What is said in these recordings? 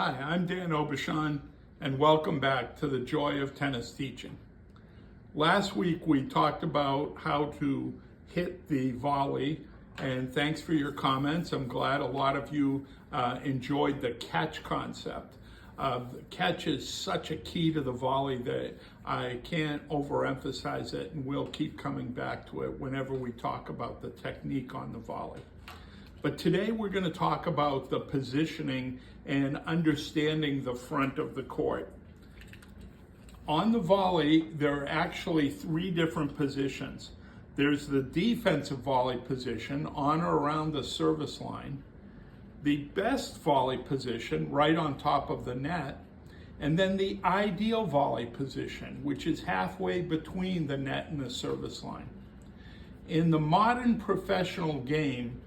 Hi, I'm Dan Aubuchon, and welcome back to the Joy of Tennis Teaching. Last week we talked about how to hit the volley, and thanks for your comments. I'm glad a lot of you enjoyed the catch concept. The catch is such a key to the volley that I can't overemphasize it, and we'll keep coming back to it whenever we talk about the technique on the volley. But today we're going to talk about the positioning and understanding the front of the court. On the volley, there are actually three different positions. There's the defensive volley position on or around the service line, the best volley position right on top of the net, and then the ideal volley position, which is halfway between the net and the service line. In the modern professional game,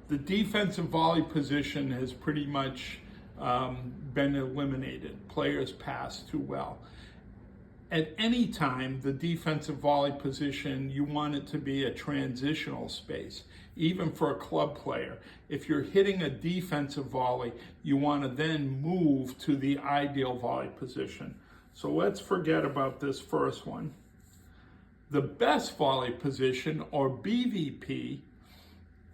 the defensive volley position has pretty much been eliminated. Players pass too well. At any time, the defensive volley position, you want it to be a transitional space, even for a club player. If you're hitting a defensive volley, you want to then move to the ideal volley position. So let's forget about this first one. The best volley position, or BVP,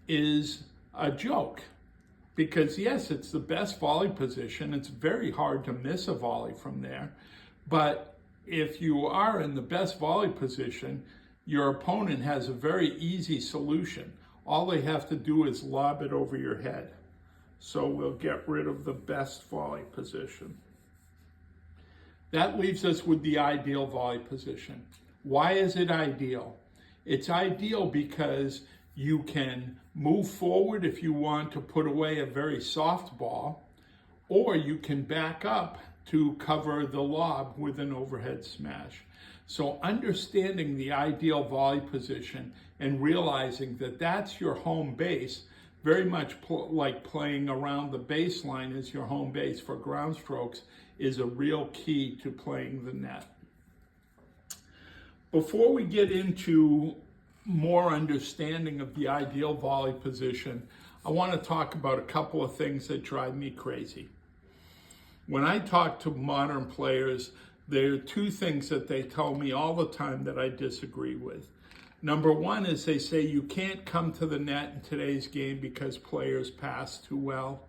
is a joke, because yes, it's the best volley position. It's very hard to miss a volley from there. But if you are in the best volley position, your opponent has a very easy solution. All they have to do is lob it over your head. So we'll get rid of the best volley position. That leaves us with the ideal volley position. Why is it ideal? It's ideal because you can move forward if you want to put away a very soft ball, or you can back up to cover the lob with an overhead smash. So understanding the ideal volley position and realizing that that's your home base, very much like playing around the baseline as your home base for ground strokes, is a real key to playing the net. Before we get into more understanding of the ideal volley position, I want to talk about a couple of things that drive me crazy. When I talk to modern players, there are two things that they tell me all the time that I disagree with. Number one is they say you can't come to the net in today's game because players pass too well,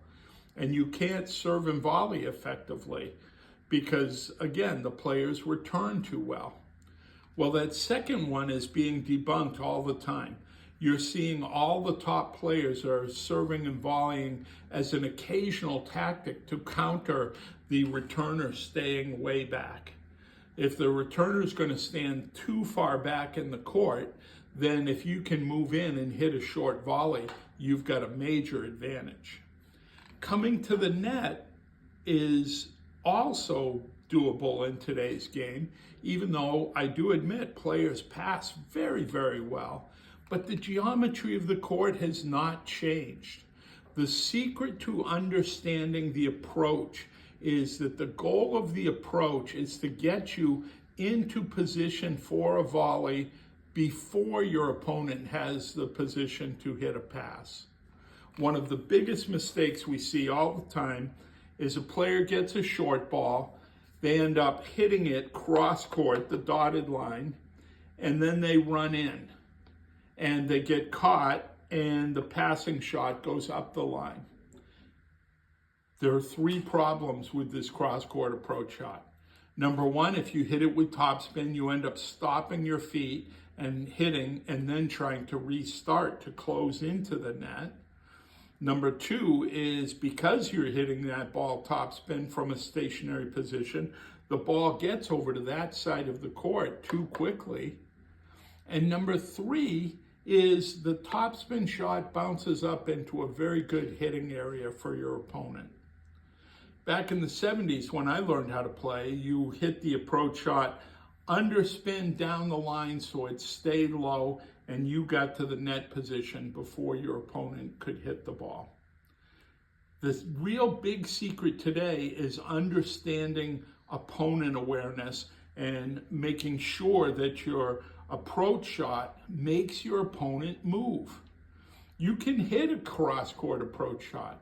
and you can't serve and volley effectively because, again, the players return too well. Well, that second one is being debunked all the time. You're seeing all the top players are serving and volleying as an occasional tactic to counter the returner staying way back. If the returner is going to stand too far back in the court, then if you can move in and hit a short volley, you've got a major advantage. Coming to the net is also doable in today's game, even though I do admit players pass very, very well. But the geometry of the court has not changed. The secret to understanding the approach is that the goal of the approach is to get you into position for a volley before your opponent has the position to hit a pass. One of the biggest mistakes we see all the time is a player gets a short ball, they end up hitting it cross court, the dotted line, and then they run in and they get caught and the passing shot goes up the line. There are three problems with this cross court approach shot. Number one, if you hit it with topspin, you end up stopping your feet and hitting and then trying to restart to close into the net. Number two is because you're hitting that ball topspin from a stationary position, the ball gets over to that side of the court too quickly. And number three is the topspin shot bounces up into a very good hitting area for your opponent. Back in the 70s, when I learned how to play, you hit the approach shot underspin down the line so it stayed low and you got to the net position before your opponent could hit the ball. The real big secret today is understanding opponent awareness and making sure that your approach shot makes your opponent move. You can hit a cross-court approach shot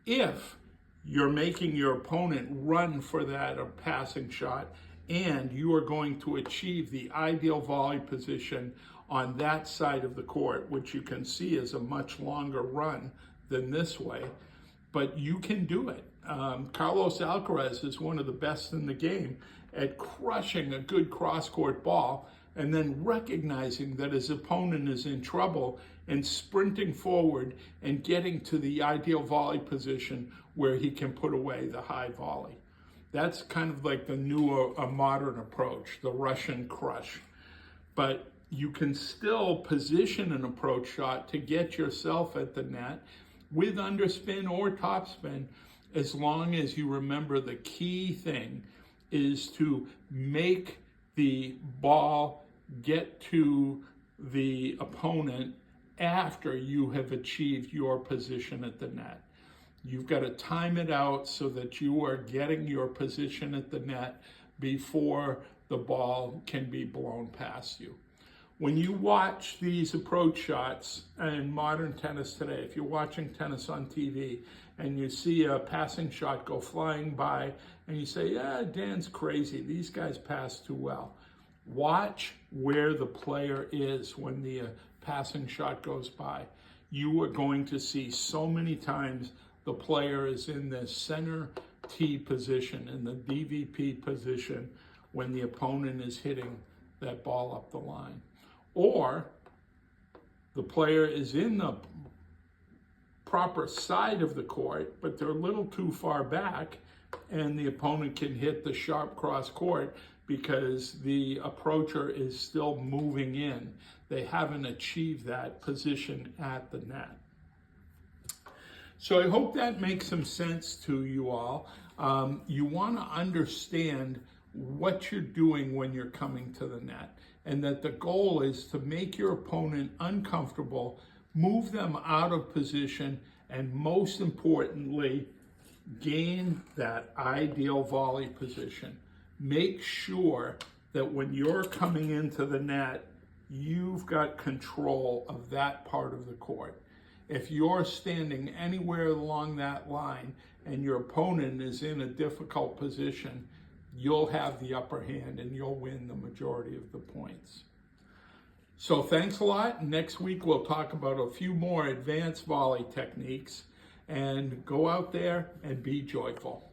if you're making your opponent run for that or passing shot, and you are going to achieve the ideal volley position on that side of the court, which you can see is a much longer run than this way, but you can do it. Carlos Alcaraz is one of the best in the game at crushing a good cross-court ball and then recognizing that his opponent is in trouble and sprinting forward and getting to the ideal volley position where he can put away the high volley. That's kind of like the new, modern approach, the Russian crush. But you can still position an approach shot to get yourself at the net with underspin or topspin, as long as you remember the key thing is to make the ball get to the opponent after you have achieved your position at the net. You've got to time it out so that you are getting your position at the net before the ball can be blown past you. When you watch these approach shots in modern tennis today, if you're watching tennis on TV and you see a passing shot go flying by and you say, yeah, Dan's crazy, these guys pass too well. Watch where the player is when the passing shot goes by. You are going to see so many times the player is in the center T position, in the DVP position, when the opponent is hitting that ball up the line. Or the player is in the proper side of the court, but they're a little too far back, and the opponent can hit the sharp cross court because the approacher is still moving in. They haven't achieved that position at the net. So I hope that makes some sense to you all. You want to understand what you're doing when you're coming to the net, and that the goal is to make your opponent uncomfortable, move them out of position, and most importantly, gain that ideal volley position. Make sure that when you're coming into the net, you've got control of that part of the court. If you're standing anywhere along that line and your opponent is in a difficult position, you'll have the upper hand and you'll win the majority of the points. So thanks a lot. Next week we'll talk about a few more advanced volley techniques, and go out there and be joyful.